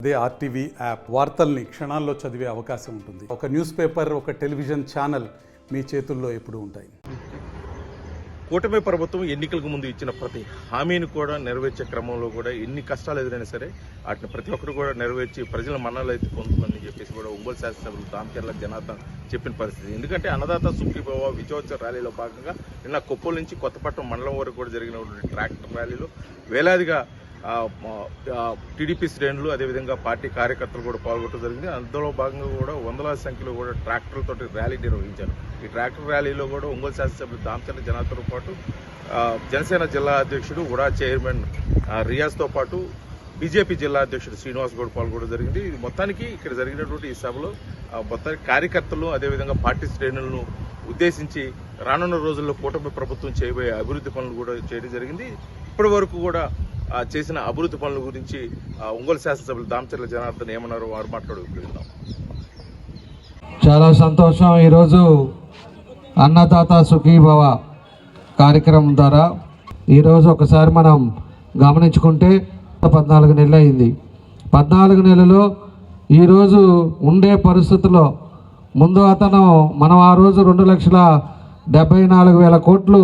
అదే RTV app వార్తల్ని క్షణాల్లో చదివే అవకాశం ఉంటుంది. ఒక న్యూస్ పేపర్, ఒక టెలివిజన్ ఛానల్ మీ చేతుల్లో ఎప్పుడూ ఉంటాయి. కూటమి ప్రభుత్వం ఎన్నికలకు ముందు ఇచ్చిన ప్రతి హామీని కూడా నెరవేర్చే క్రమంలో కూడా ఎన్ని కష్టాలు ఎదురైనా సరే వాటిని ప్రతి ఒక్కరు కూడా నెరవేర్చి ప్రజల మన్ననలు అయితే పొందుతుందని చెప్పేసి కూడా ఒంగోలు శాసనసభ్యులు దామచర్ల జనార్దన్ చెప్పిన పరిస్థితి. ఎందుకంటే అన్నదాత సుఖీభవ విజయోత్సవ ర్యాలీలో భాగంగా నిన్న కొప్పల నుంచి కొత్తపట్నం మండలం వరకు కూడా జరిగినటువంటి ట్రాక్టర్ ర్యాలీలో వేలాదిగా టీడీపీ శ్రేణులు అదేవిధంగా పార్టీ కార్యకర్తలు కూడా పాల్గొనడం జరిగింది. అందులో భాగంగా కూడా వందలాది సంఖ్యలో కూడా ట్రాక్టర్లతో ర్యాలీ నిర్వహించారు. ఈ ట్రాక్టర్ ర్యాలీలో కూడా ఒంగోలు శాసనసభ్యులు దామచర్ల జనార్దన్తో పాటు జనసేన జిల్లా అధ్యక్షుడు ఉడా చైర్మన్ రియాజ్తో పాటు బీజేపీ జిల్లా అధ్యక్షుడు శ్రీనివాస్ కూడా పాల్గొనడం జరిగింది. ఇది మొత్తానికి ఇక్కడ జరిగినటువంటి ఈ సభలో మొత్తానికి కార్యకర్తలు అదేవిధంగా పార్టీ శ్రేణులను ఉద్దేశించి రానున్న రోజుల్లో కూటమి ప్రభుత్వం చేయబోయే అభివృద్ధి పనులు కూడా చేయడం జరిగింది. ఇప్పటి వరకు కూడా చేసిన అభివృద్ధి పనుల గురించి ఒంగోలు శాసనసభ్యులు దామచర్ల జనార్దన్ ఏమన్నారో వారు మాట్లాడుకుందాం. చాలా సంతోషం. ఈరోజు అన్నదాత సుఖీభవ కార్యక్రమం ద్వారా ఈరోజు ఒకసారి మనం గమనించుకుంటే 14 నెలలు అయింది. 14 నెలలు ఈరోజు ఉండే పరిస్థితుల్లో ముందు మనం ఆ రోజు 2,74,000 కోట్లు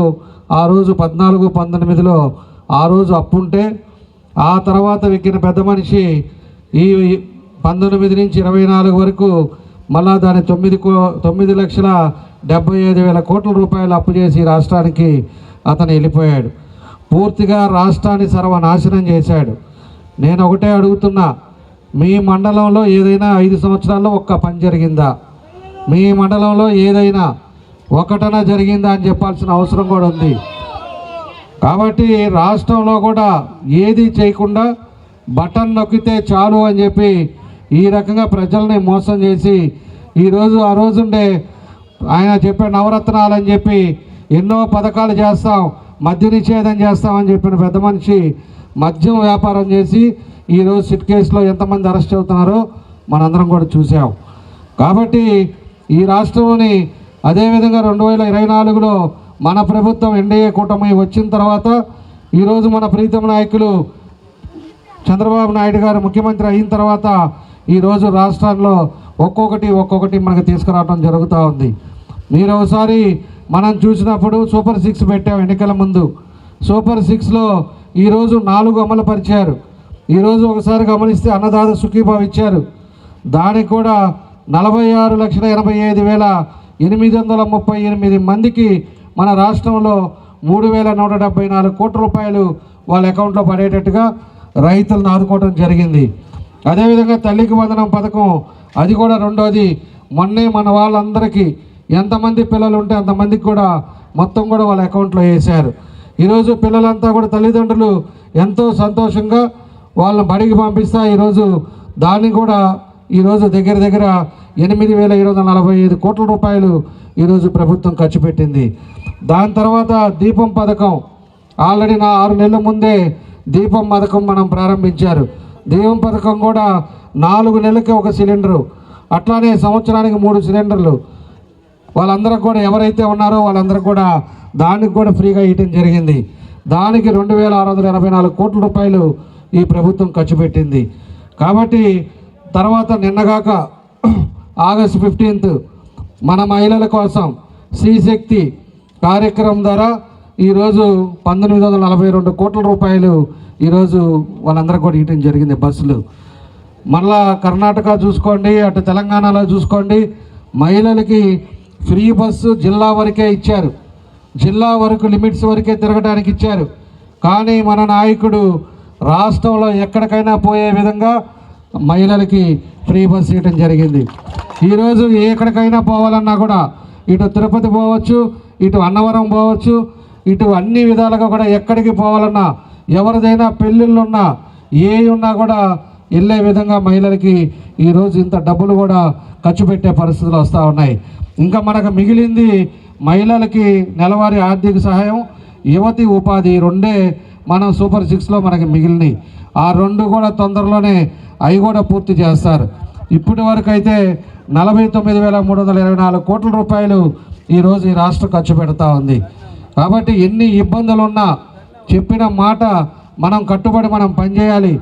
ఆ రోజు 14-19లో ఆ రోజు అప్పుంటే ఆ తర్వాత విక్కిన పెద్ద మనిషి ఈ 19 నుంచి 24 వరకు మళ్ళా దాని 9,75,000 కోట్ల రూపాయలు అప్పు చేసి రాష్ట్రానికి అతను వెళ్ళిపోయాడు. పూర్తిగా రాష్ట్రాన్ని సర్వనాశనం చేశాడు. నేను ఒకటే అడుగుతున్నా, మీ మండలంలో ఏదైనా 5 సంవత్సరాల్లో ఒక్క పని జరిగిందా? మీ మండలంలో ఏదైనా ఒకటన జరిగిందా అని చెప్పాల్సిన అవసరం కూడా ఉంది. కాబట్టి రాష్ట్రంలో కూడా ఏది చేయకుండా బటన్ నొక్కితే చాలు అని చెప్పి ఈ రకంగా ప్రజల్ని మోసం చేసి ఈరోజు ఆ రోజుండే ఆయన చెప్పే నవరత్నాలు అని చెప్పి ఎన్నో పథకాలు చేస్తాం, మద్య నిషేధం చేస్తామని చెప్పిన పెద్ద మనిషి మద్యం వ్యాపారం చేసి ఈరోజు సిట్ కేసులో ఎంతమంది అరెస్ట్ అవుతున్నారో మనందరం కూడా చూసాం. కాబట్టి ఈ రాష్ట్రంలోని అదేవిధంగా 2024లో మన ప్రభుత్వం ఎన్డీఏ కూటమి వచ్చిన తర్వాత ఈరోజు మన ప్రీతం నాయకులు చంద్రబాబు నాయుడు గారు ముఖ్యమంత్రి అయిన తర్వాత ఈరోజు రాష్ట్రాల్లో ఒక్కొక్కటి మనకు తీసుకురావడం జరుగుతూ ఉంది. మీరు ఒకసారి మనం చూసినప్పుడు సూపర్ 6 పెట్టాం ఎన్నికల ముందు. సూపర్ 6లో ఈరోజు 4 అమలు పరిచారు. ఈరోజు ఒకసారి గమనిస్తే అన్నదాత సుఖీభావ ఇచ్చారు. దానికి కూడా 46,85,838 మందికి మన రాష్ట్రంలో 3,174 కోట్ల రూపాయలు వాళ్ళ అకౌంట్లో పడేటట్టుగా రైతులను ఆదుకోవడం జరిగింది. అదేవిధంగా తల్లికి వందనం పథకం అది కూడా రెండోది. మొన్నే మన వాళ్ళందరికీ ఎంతమంది పిల్లలు ఉంటే అంతమందికి కూడా మొత్తం కూడా వాళ్ళ అకౌంట్లో వేశారు. ఈరోజు పిల్లలంతా కూడా తల్లిదండ్రులు ఎంతో సంతోషంగా వాళ్ళని బడికి పంపిస్తా ఈరోజు దాన్ని కూడా ఈరోజు దగ్గర 8,745 కోట్ల రూపాయలు ఈరోజు ప్రభుత్వం ఖర్చు పెట్టింది. దాని తర్వాత దీపం పథకం ఆల్రెడీ 6 నెలల ముందే దీపం పథకం మనం ప్రారంభించారు. దీపం పథకం కూడా 4 నెలలకి 1 సిలిండరు, అట్లానే సంవత్సరానికి 3 సిలిండర్లు వాళ్ళందరూ కూడా ఎవరైతే ఉన్నారో వాళ్ళందరూ కూడా దానికి కూడా ఫ్రీగా ఇవ్వడం జరిగింది. దానికి 2,684 కోట్ల రూపాయలు ఈ ప్రభుత్వం ఖర్చు పెట్టింది. కాబట్టి తర్వాత నిన్నగాక ఆగస్టు 15 మన మహిళల కోసం శ్రీశక్తి కార్యక్రమం ద్వారా ఈరోజు 1,942 కోట్ల రూపాయలు ఈరోజు వాళ్ళందరూ కూడా ఇవ్వడం జరిగింది బస్సులు. మళ్ళా కర్ణాటక చూసుకోండి, అటు తెలంగాణలో చూసుకోండి, మహిళలకి ఫ్రీ బస్సు జిల్లా వరకే ఇచ్చారు. జిల్లా వరకు లిమిట్స్ వరకే తిరగడానికి ఇచ్చారు. కానీ మన నాయకుడు రాష్ట్రంలో ఎక్కడికైనా పోయే విధంగా మహిళలకి ఫ్రీ బస్ ఇవ్వడం జరిగింది. ఈరోజు ఎక్కడికైనా పోవాలన్నా కూడా ఇటు తిరుపతి పోవచ్చు, ఇటు అన్నవరం పోవచ్చు, ఇటు అన్ని విధాలుగా కూడా ఎక్కడికి పోవాలన్నా ఎవరిదైనా పెళ్ళిళ్ళున్నా ఏ ఉన్నా కూడా వెళ్ళే విధంగా మహిళలకి ఈరోజు ఇంత డబ్బులు కూడా ఖర్చు పెట్టే పరిస్థితులు వస్తూ ఉన్నాయి. ఇంకా మనకు మిగిలింది మహిళలకి నెలవారీ ఆర్థిక సహాయం, యువతి ఉపాధి రెండే మనం సూపర్ 6లో మనకి మిగిలినవి. ఆ 2 కూడా తొందరలోనే అవి కూడా పూర్తి చేస్తారు. ఇప్పటి వరకు అయితే 49,324 కోట్ల రూపాయలు ఈరోజు ఈ రాష్ట్రం ఖర్చు పెడతా ఉంది. కాబట్టి ఎన్ని ఇబ్బందులున్నా చెప్పిన మాట మనం కట్టుబడి మనం పనిచేయాలి.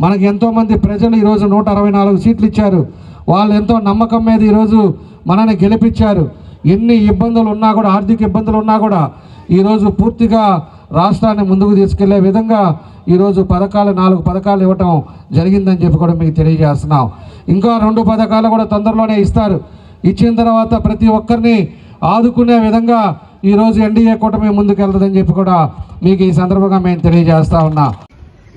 మనకి ఎంతోమంది ప్రజలు ఈరోజు 164 సీట్లు ఇచ్చారు. వాళ్ళు ఎంతో నమ్మకం మీద ఈరోజు మనల్ని గెలిపించారు. ఎన్ని ఇబ్బందులు ఉన్నా కూడా, ఆర్థిక ఇబ్బందులు ఉన్నా కూడా ఈరోజు పూర్తిగా రాష్ట్రాన్ని ముందుకు తీసుకెళ్లే విధంగా ఈరోజు 4 పథకాలు ఇవ్వటం జరిగిందని చెప్పి కూడా మీకు తెలియజేస్తున్నాం. ఇంకా 2 పథకాలు కూడా తొందరలోనే ఇస్తారు. ఇచ్చిన తర్వాత ప్రతి ఒక్కరిని ఆదుకునే విధంగా ఈరోజు ఎన్డీఏ కూటమి ముందుకెళ్తుందని చెప్పి కూడా మీకు ఈ సందర్భంగా మేము తెలియజేస్తా ఉన్నా.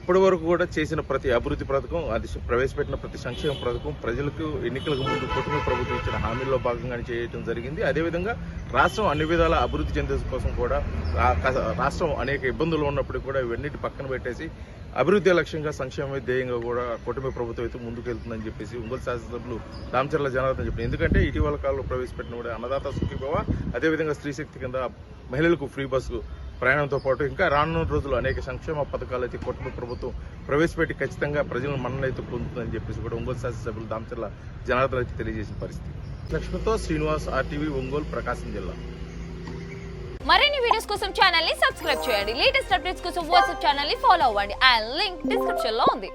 ఇప్పటి వరకు కూడా చేసిన ప్రతి అభివృద్ధి పథకం, అది ప్రవేశపెట్టిన ప్రతి సంక్షేమ పథకం ప్రజలకు ఎన్నికలకు ముందు కూటమి ప్రభుత్వం ఇచ్చిన హామీల్లో భాగంగానే చేయడం జరిగింది. అదేవిధంగా రాష్ట్రం అన్ని విధాల అభివృద్ధి చెందే కోసం కూడా రాష్ట్రం అనేక ఇబ్బందులు ఉన్నప్పుడు కూడా ఇవన్నిటి పక్కన పెట్టేసి అభివృద్ధి లక్ష్యంగా సంక్షేమ ధ్యేయంగా కూడా కూటమి ప్రభుత్వం అయితే ముందుకు వెళ్తుందని చెప్పేసి ఒంగోలు శాసనసభ్యులు దామచర్ల జనార్దన్ చెప్పారు. ఎందుకంటే ఇటీవల కాలంలో ప్రవేశపెట్టిన కూడా అన్నదాత సుఖీభవ, అదేవిధంగా స్త్రీ శక్తి కింద మహిళలకు ఫ్రీ బస్సు ప్రయాణంతో పాటు ఇంకా రానున్న రోజులు అనేక సంక్షేమ పథకాలు అయితే కూటమి ప్రభుత్వం ప్రవేశపెట్టి ఖచ్చితంగా ప్రజలను మన్ననైతే పొందుతుందని చెప్పేసి కూడా ఒంగోలు శాసనసభ్యులు దామచర్ల జనార్దన్ అయితే తెలియజేసిన పరిస్థితి. లక్ష్మితో శ్రీనివాస్, ఆర్టీవీ, ఒంగోలు, ప్రకాశం జిల్లా. మరిన్ని వీడియోస్ కోసం ఛానల్ ని సబ్స్క్రైబ్ చేయండి. లేటెస్ట్ అప్డేట్స్ కోసం వాట్సాప్ ఛానల్ ని ఫాలో అవ్వండి. అండ్ లింక్ డిస్క్రిప్షన్ లో ఉంది.